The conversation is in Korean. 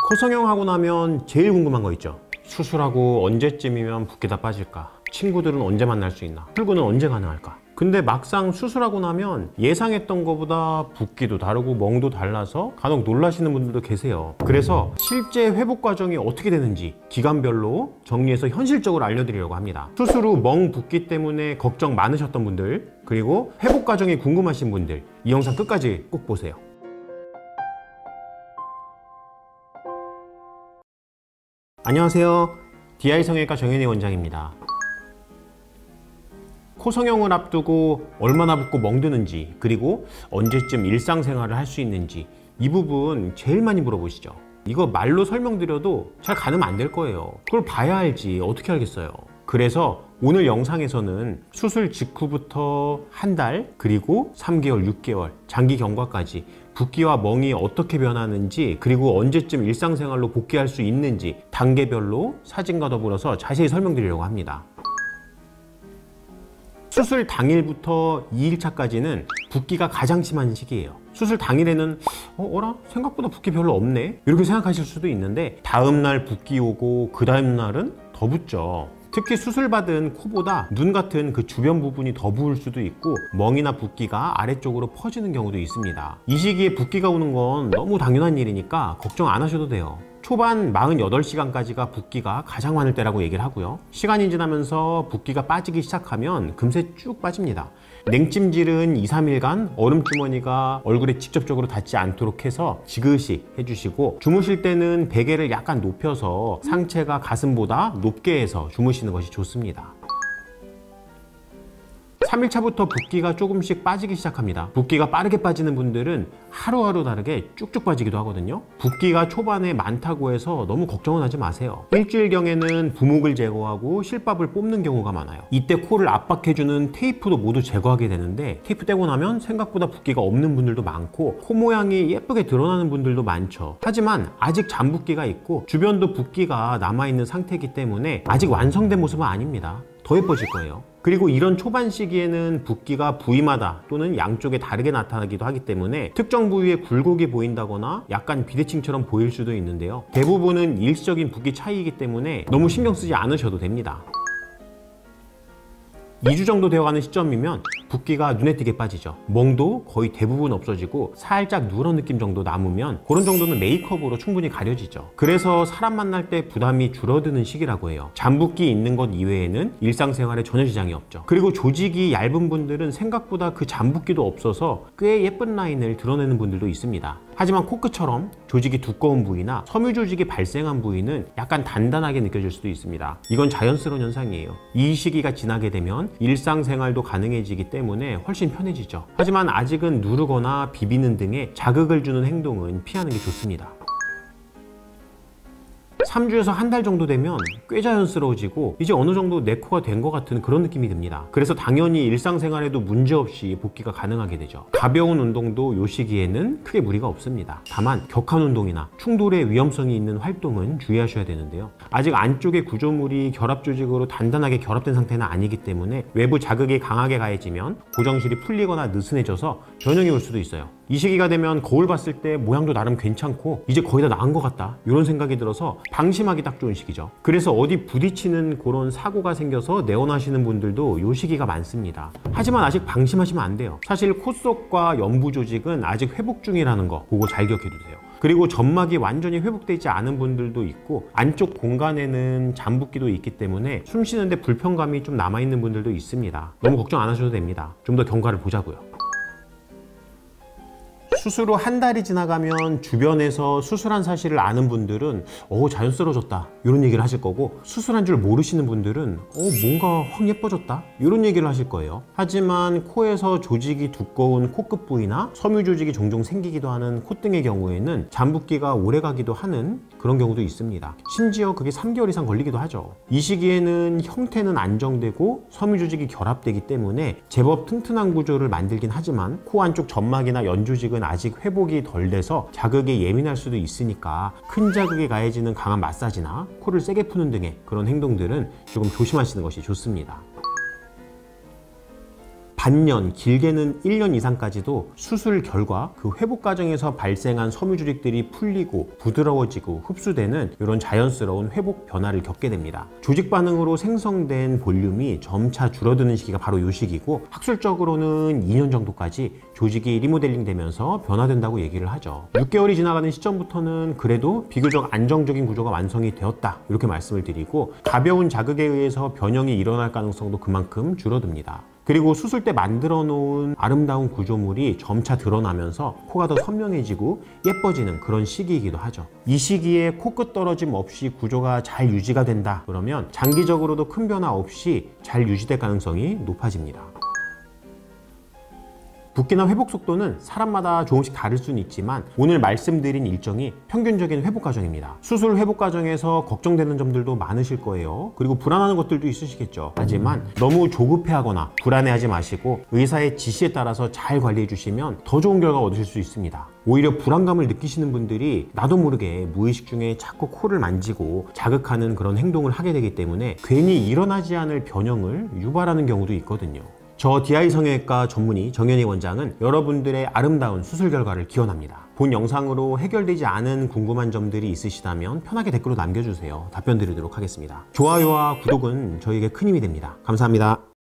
코 성형하고 나면 제일 궁금한 거 있죠. 수술하고 언제쯤이면 붓기 다 빠질까? 친구들은 언제 만날 수 있나? 출근은 언제 가능할까? 근데 막상 수술하고 나면 예상했던 것보다 붓기도 다르고 멍도 달라서 간혹 놀라시는 분들도 계세요. 그래서 실제 회복 과정이 어떻게 되는지 기간별로 정리해서 현실적으로 알려드리려고 합니다. 수술 후 멍 붓기 때문에 걱정 많으셨던 분들, 그리고 회복 과정이 궁금하신 분들, 이 영상 끝까지 꼭 보세요. 안녕하세요. DI 성형외과 정현희 원장입니다. 코 성형을 앞두고 얼마나 붓고 멍드는지, 그리고 언제쯤 일상생활을 할 수 있는지, 이 부분 제일 많이 물어보시죠. 이거 말로 설명드려도 잘 가늠 안 될 거예요. 그걸 봐야 알지 어떻게 알겠어요. 그래서 오늘 영상에서는 수술 직후부터 한 달, 그리고 3개월, 6개월, 장기 경과까지 붓기와 멍이 어떻게 변하는지, 그리고 언제쯤 일상생활로 복귀할 수 있는지 단계별로 사진과 더불어서 자세히 설명드리려고 합니다. 수술 당일부터 2일차까지는 붓기가 가장 심한 시기예요. 수술 당일에는 어라? 생각보다 붓기 별로 없네? 이렇게 생각하실 수도 있는데, 다음날 붓기 오고 그 다음날은 더 붓죠. 특히 수술받은 코보다 눈 같은 그 주변 부분이 더 부을 수도 있고, 멍이나 붓기가 아래쪽으로 퍼지는 경우도 있습니다. 이 시기에 붓기가 오는 건 너무 당연한 일이니까 걱정 안 하셔도 돼요. 초반 48시간까지가 붓기가 가장 많을 때라고 얘기를 하고요. 시간이 지나면서 붓기가 빠지기 시작하면 금세 쭉 빠집니다. 냉찜질은 2-3일간 얼음주머니가 얼굴에 직접적으로 닿지 않도록 해서 지그시 해주시고, 주무실 때는 베개를 약간 높여서 상체가 가슴보다 높게 해서 주무시는 것이 좋습니다. 3일차부터 붓기가 조금씩 빠지기 시작합니다. 붓기가 빠르게 빠지는 분들은 하루하루 다르게 쭉쭉 빠지기도 하거든요. 붓기가 초반에 많다고 해서 너무 걱정은 하지 마세요. 일주일경에는 부목을 제거하고 실밥을 뽑는 경우가 많아요. 이때 코를 압박해주는 테이프도 모두 제거하게 되는데, 테이프 떼고 나면 생각보다 붓기가 없는 분들도 많고 코 모양이 예쁘게 드러나는 분들도 많죠. 하지만 아직 잔붓기가 있고 주변도 붓기가 남아있는 상태이기 때문에 아직 완성된 모습은 아닙니다. 더 예뻐질 거예요. 그리고 이런 초반 시기에는 붓기가 부위마다 또는 양쪽에 다르게 나타나기도 하기 때문에 특정 부위에 굴곡이 보인다거나 약간 비대칭처럼 보일 수도 있는데요. 대부분은 일시적인 붓기 차이이기 때문에 너무 신경 쓰지 않으셔도 됩니다. 2주 정도 되어가는 시점이면 붓기가 눈에 띄게 빠지죠. 멍도 거의 대부분 없어지고 살짝 누런 느낌 정도 남으면 그런 정도는 메이크업으로 충분히 가려지죠. 그래서 사람 만날 때 부담이 줄어드는 시기라고 해요. 잔붓기 있는 것 이외에는 일상생활에 전혀 지장이 없죠. 그리고 조직이 얇은 분들은 생각보다 그 잔붓기도 없어서 꽤 예쁜 라인을 드러내는 분들도 있습니다. 하지만 코끝처럼 조직이 두꺼운 부위나 섬유 조직이 발생한 부위는 약간 단단하게 느껴질 수도 있습니다. 이건 자연스러운 현상이에요. 이 시기가 지나게 되면 일상생활도 가능해지기 때문에 훨씬 편해지죠. 하지만 아직은 누르거나 비비는 등의 자극을 주는 행동은 피하는 게 좋습니다. 3주에서 한 달 정도 되면 꽤 자연스러워지고 이제 어느 정도 내 코가 된 것 같은 그런 느낌이 듭니다. 그래서 당연히 일상생활에도 문제없이 복귀가 가능하게 되죠. 가벼운 운동도 이 시기에는 크게 무리가 없습니다. 다만 격한 운동이나 충돌의 위험성이 있는 활동은 주의하셔야 되는데요. 아직 안쪽의 구조물이 결합 조직으로 단단하게 결합된 상태는 아니기 때문에 외부 자극이 강하게 가해지면 고정실이 풀리거나 느슨해져서 전형이 올 수도 있어요. 이 시기가 되면 거울 봤을 때 모양도 나름 괜찮고 이제 거의 다 나은 것 같다, 이런 생각이 들어서 방심하기 딱 좋은 시기죠. 그래서 어디 부딪히는 그런 사고가 생겨서 내원하시는 분들도 이 시기가 많습니다. 하지만 아직 방심하시면 안 돼요. 사실 코 속과 연부 조직은 아직 회복 중이라는 거 그거 잘 기억해 두세요. 그리고 점막이 완전히 회복되지 않은 분들도 있고 안쪽 공간에는 잔붓기도 있기 때문에 숨 쉬는데 불편감이 좀 남아있는 분들도 있습니다. 너무 걱정 안 하셔도 됩니다. 좀 더 경과를 보자고요. 수술 후 한 달이 지나가면 주변에서 수술한 사실을 아는 분들은 자연스러워졌다, 이런 얘기를 하실 거고, 수술한 줄 모르시는 분들은 뭔가 확 예뻐졌다, 이런 얘기를 하실 거예요. 하지만 코에서 조직이 두꺼운 코끝 부위나 섬유 조직이 종종 생기기도 하는 콧등의 경우에는 잔붓기가 오래가기도 하는 그런 경우도 있습니다. 심지어 그게 3개월 이상 걸리기도 하죠. 이 시기에는 형태는 안정되고 섬유 조직이 결합되기 때문에 제법 튼튼한 구조를 만들긴 하지만 코 안쪽 점막이나 연 조직은 아직 회복이 덜 돼서 자극에 예민할 수도 있으니까 큰 자극에 가해지는 강한 마사지나 코를 세게 푸는 등의 그런 행동들은 조금 조심하시는 것이 좋습니다. 반년, 길게는 1년 이상까지도 수술 결과 그 회복 과정에서 발생한 섬유조직들이 풀리고 부드러워지고 흡수되는 이런 자연스러운 회복 변화를 겪게 됩니다. 조직 반응으로 생성된 볼륨이 점차 줄어드는 시기가 바로 이 시기고, 학술적으로는 2년 정도까지 조직이 리모델링 되면서 변화된다고 얘기를 하죠. 6개월이 지나가는 시점부터는 그래도 비교적 안정적인 구조가 완성이 되었다, 이렇게 말씀을 드리고, 가벼운 자극에 의해서 변형이 일어날 가능성도 그만큼 줄어듭니다. 그리고 수술 때 만들어 놓은 아름다운 구조물이 점차 드러나면서 코가 더 선명해지고 예뻐지는 그런 시기이기도 하죠. 이 시기에 코끝 떨어짐 없이 구조가 잘 유지가 된다 그러면 장기적으로도 큰 변화 없이 잘 유지될 가능성이 높아집니다. 붓기나 회복 속도는 사람마다 조금씩 다를 수는 있지만 오늘 말씀드린 일정이 평균적인 회복 과정입니다. 수술 회복 과정에서 걱정되는 점들도 많으실 거예요. 그리고 불안하는 것들도 있으시겠죠. 하지만 너무 조급해하거나 불안해하지 마시고 의사의 지시에 따라서 잘 관리해 주시면 더 좋은 결과 얻으실 수 있습니다. 오히려 불안감을 느끼시는 분들이 나도 모르게 무의식 중에 자꾸 코를 만지고 자극하는 그런 행동을 하게 되기 때문에 괜히 일어나지 않을 변형을 유발하는 경우도 있거든요. 저 DI 성형외과 전문의 정현희 원장은 여러분들의 아름다운 수술 결과를 기원합니다. 본 영상으로 해결되지 않은 궁금한 점들이 있으시다면 편하게 댓글로 남겨주세요. 답변 드리도록 하겠습니다. 좋아요와 구독은 저에게 큰 힘이 됩니다. 감사합니다.